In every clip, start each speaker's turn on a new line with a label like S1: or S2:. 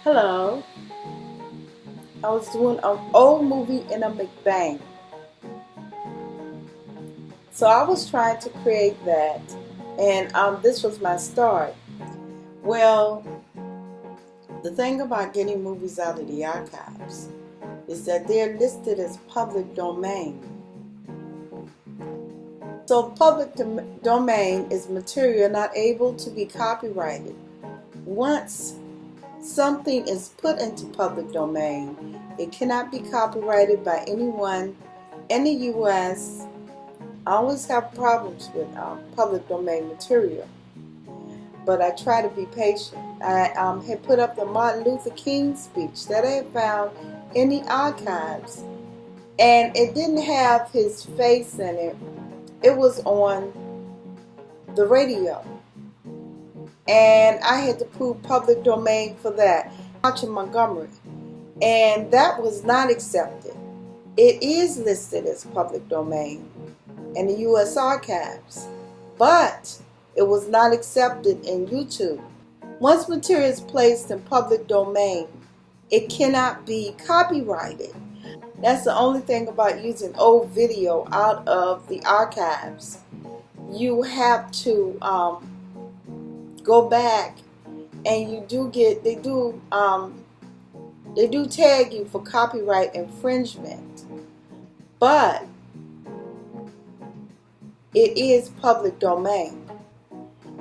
S1: Hello. I was doing an old movie in a McBang. So I was trying to create that, and this was my start. Well, the thing about getting movies out of the archives is that they're listed as public domain. So public domain is material not able to be copyrighted. Once something is put into public domain, it cannot be copyrighted by anyone in the U.S. I always have problems with public domain material, but I try to be patient. I had put up the Martin Luther King speech that I had found in the archives, and it didn't have his face in it. It was on the radio, and I had to prove public domain for that. March in Montgomery, and that was not accepted. It is listed as public domain in the U.S. Archives, but it was not accepted in YouTube. Once material is placed in public domain, it cannot be copyrighted. That's the only thing about using old video out of the archives. You have to go back, and you do get they do tag you for copyright infringement, but it is public domain.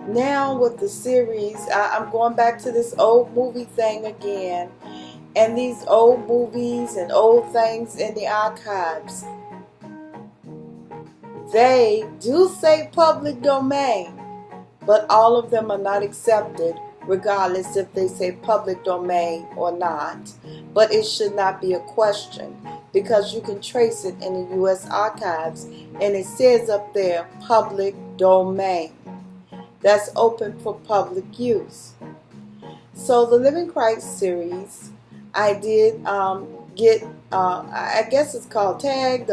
S1: Now with the series, I'm going back to this old movie thing again, and these old movies and old things in the archives, they do say public domain, but all of them are not accepted regardless if they say public domain or not. But it should not be a question, because you can trace it in the U.S. Archives, and it says up there public domain. That's open for public use. So the Living Christ series, I did get, I guess it's called tagged.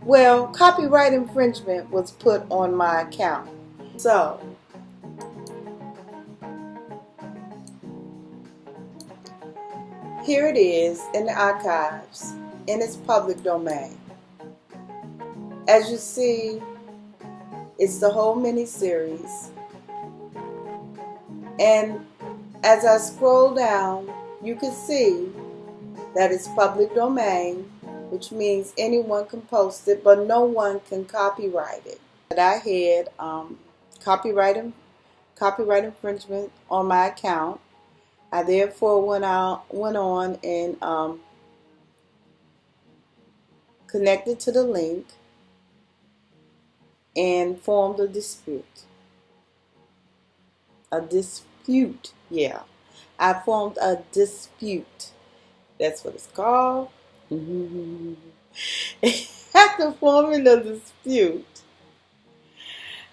S1: Well, copyright infringement was put on my account. So here it is in the archives, in its public domain. As you see, it's the whole mini-series. And as I scroll down, you can see that it's public domain, which means anyone can post it, but no one can copyright it. But I had copyright infringement on my account. I therefore went on and connected to the link and formed a dispute. Yeah. I formed a dispute. That's what it's called. After forming a dispute,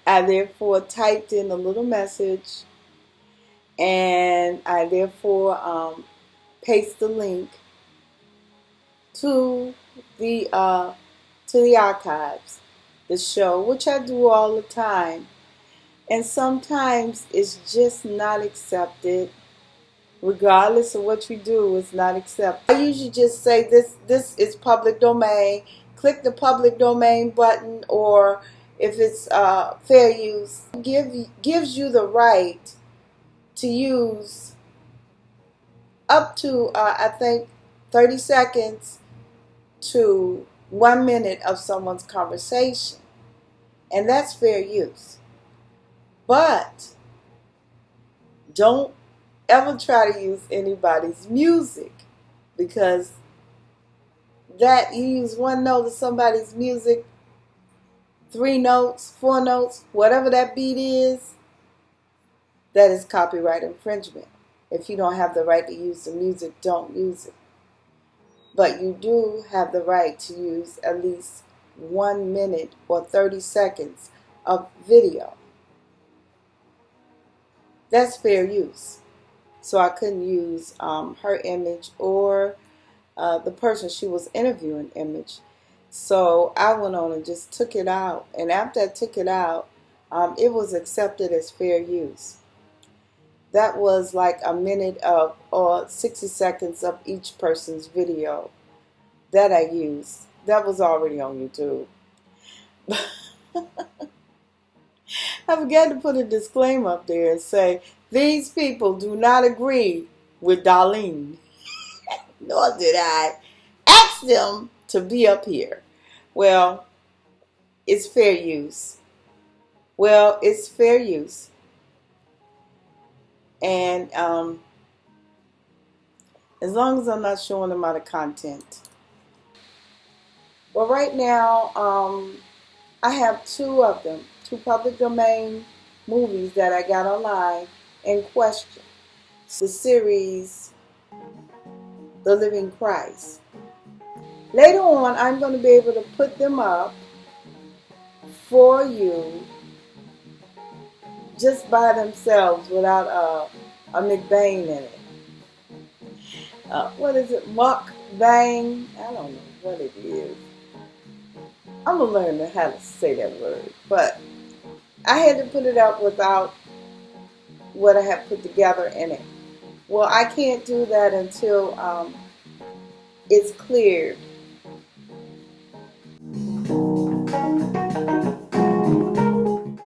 S1: I therefore typed in a little message, and I therefore paste the link to the archives, the show, which I do all the time. And sometimes it's just not accepted. Regardless of what you do, it's not accepted. I usually just say this is public domain. Click the public domain button, or if it's fair use, gives you the right to use up to I think 30 seconds to 1 minute of someone's conversation, and that's fair use. But don't ever try to use anybody's music, because that you use one note of somebody's music, 3 notes, 4 notes, whatever that beat is, that is copyright infringement. If you don't have the right to use the music, don't use it. But you do have the right to use at least 1 minute or 30 seconds of video. That's fair use. So I couldn't use her image or the person she was interviewing image. So I went on and just took it out. And after I took it out, it was accepted as fair use. That was like a minute of or 60 seconds of each person's video that I used. That was already on YouTube. I forgot to put a disclaimer up there and say, these people do not agree with Darlene. Nor did I ask them to be up here. Well, it's fair use. Well, it's fair use. And as long as I'm not showing them out of content. Well, right now, I have two of them, two public domain movies that I got online in question. The series, The Living Christ. Later on, I'm going to be able to put them up for you just by themselves without a McBain in it. What is it? Mukbang? I don't know what it is. I'm going to learn how to say that word. But I had to put it up without what I have put together in it. Well, I can't do that until it's cleared